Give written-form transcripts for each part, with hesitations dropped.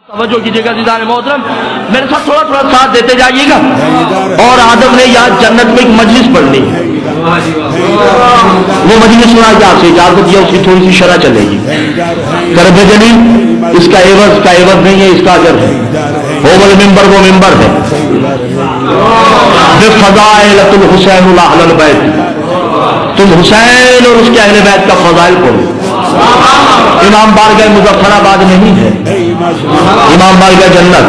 توجہ کیجیے گا دیدار محترم، میرے ساتھ تھوڑا تھوڑا ساتھ دیتے جائیے گا. اور آدم نے یاد جنت میں ایک مجلس پڑھنی ہے، وہ مجلس سنا کہ آپ سے اجازت دیا، اس کی تھوڑی سی شرح چلے گی. کرب جلی اس کا عوض نہیں ہے، اس کا اجر ہے. وہ ممبر وہ ممبر ہے. فضائل الحسین اہل البیت، تم حسین اور اس کے اہل بیت کا فضائل پڑھو. امام بارگاہ مظفر آباد نہیں ہے، امام بارگاہ جنت.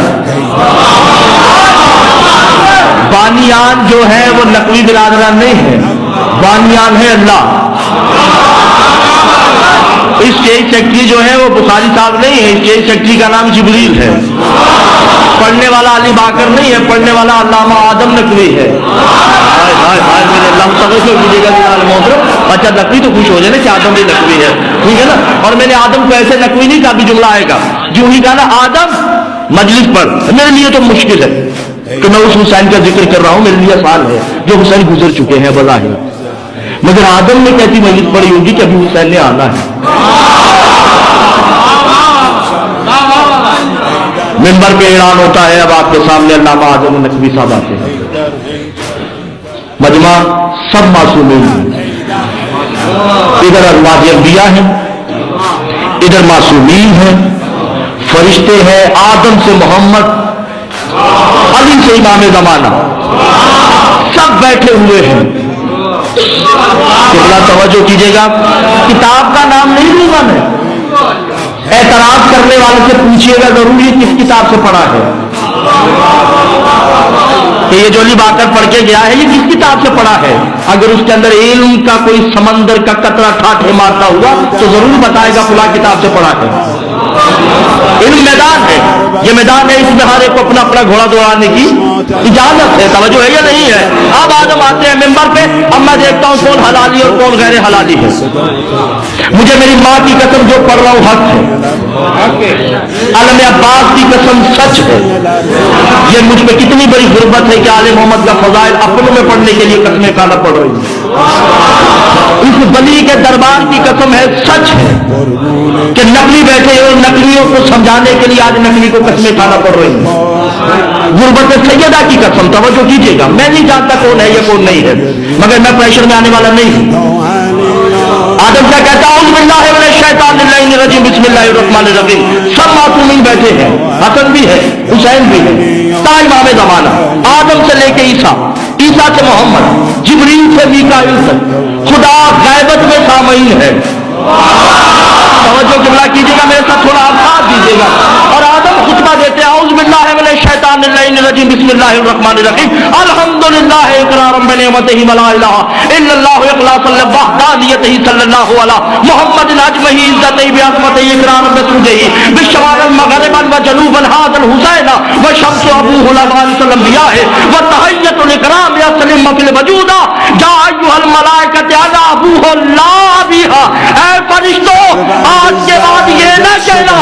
بانیان جو ہے وہ نقوی برادران نہیں ہے، بانیان ہے اللہ. اسٹیج سیکرٹری جو ہے وہ بخاری صاحب نہیں ہے، اسٹیج سیکرٹری کا نام جبریل ہے. پڑھنے والا علی باکر نہیں ہے، پڑھنے والا علامہ آدم نقوی ہے. اچھا نقوی تو خوش ہو جائے نا کہ آدم بھی نقوی ہے، ٹھیک ہے نا. اور میں نے آدم کو ایسے نقوی نہیں کہا، بھی جملہ آئے گا جو ہی کہا نا آدم مجلس پر. میرے لیے تو مشکل ہے کہ میں اس حسین کا ذکر کر رہا ہوں، میرے لیے آسان ہے جو حسین گزر چکے ہیں بظاہر. مگر آدم نے کیسی مجلس پڑھی ہوگی کہ ابھی حسین نے آنا ہے. ممبر پہ اعلان ہوتا ہے، اب آپ کے سامنے علامہ اعظم نقوی صاحب آتے ہیں. مجمع سب معصومین ہیں، ادھر ازواج انبیاء ہیں، ادھر معصومین ہیں، فرشتے ہیں، آدم سے محمد، علی سے امام زمانہ، سب بیٹھے ہوئے ہیں. قبلہ توجہ کیجیے گا، کتاب کا نام نہیں لوں گا میں. اعتراض کرنے والے سے پوچھیے گا ضروری کس کتاب سے پڑھا ہے، کہ یہ جو علی باکر پڑھ کے گیا ہے یہ کس کتاب سے پڑھا ہے. اگر اس کے اندر علم کا کوئی سمندر کا قطرہ ٹھاٹھے مارتا ہوا تو ضرور بتائے گا فلاں کتاب سے پڑھا ہے. علم میدان ہے، یہ میدان ہے، اس میں ہر ایک کو اپنا اپنا گھوڑا دوڑانے کی اجازت ہے. توجہ ہے یا نہیں ہے؟ اب آدم آتے ہیں ممبر پہ، اب میں دیکھتا ہوں کون حلالی اور کون غیر حلالی ہے. مجھے میری ماں کی قسم جو پڑھ رہا ہوں حق ہے، علم عباس کی قسم سچ ہے. یہ مجھ پہ کتنی بڑی غربت ہے کہ آل محمد کا فضائل اپنوں میں پڑھنے کے لیے قسمیں کھانا پڑ رہی ہے. اس بلی کے دربار کی قسم ہے، سچ ہے کہ نقلی بیٹھے اور نقلیوں کو سمجھانے کے لیے آج نقلی کو قسمیں کھانا پڑ رہی ہے. غربت سیدہ کی قسم. توجہ کیجیے گا، میں نہیں جانتا کون ہے یا کون نہیں ہے، مگر میں پریشر میں آنے والا نہیں ہوں. آدم کیا کہتا ہے؟ اعوذ باللہ من الشیطان الرجیم بسم اللہ الرحمن الرحیم. سب معصومین بیٹھے ہیں، حسن بھی ہے، حسین بھی ہے، تا امام زمانہ، آدم سے لے کے عیسیٰ، عیسیٰ سے محمد، جبریل سے میکائیل تک. خدا غیبت میں سامعین ہے. توجہ قبلہ کیجیے گا، میرے ساتھ تھوڑا آواز دیجیے گا. اور آدم خطبہ دیتے ہیں، اعوذ باللہ من الشیطان الرجیم بسم اللہ الرحمن الرحیم. الحمدللہ اقرارا بنعمتہ ولا الہ الا اللہ اخلاصا لوحدانیتہ صلی اللہ علی محمد اجمع عزتہ بعظمتہ اقرارا بسجدہ بالشمال مغربا وجنوبا هذا الحسین وشمس ابوہ الانبیاء الانبیاء وتحیۃ الاکرام یسلم فی الوجود جا ایھا الملائکۃ انا ابوہ لا بها. اے فرشتوں، آج کے بعد یہ نہ کہنا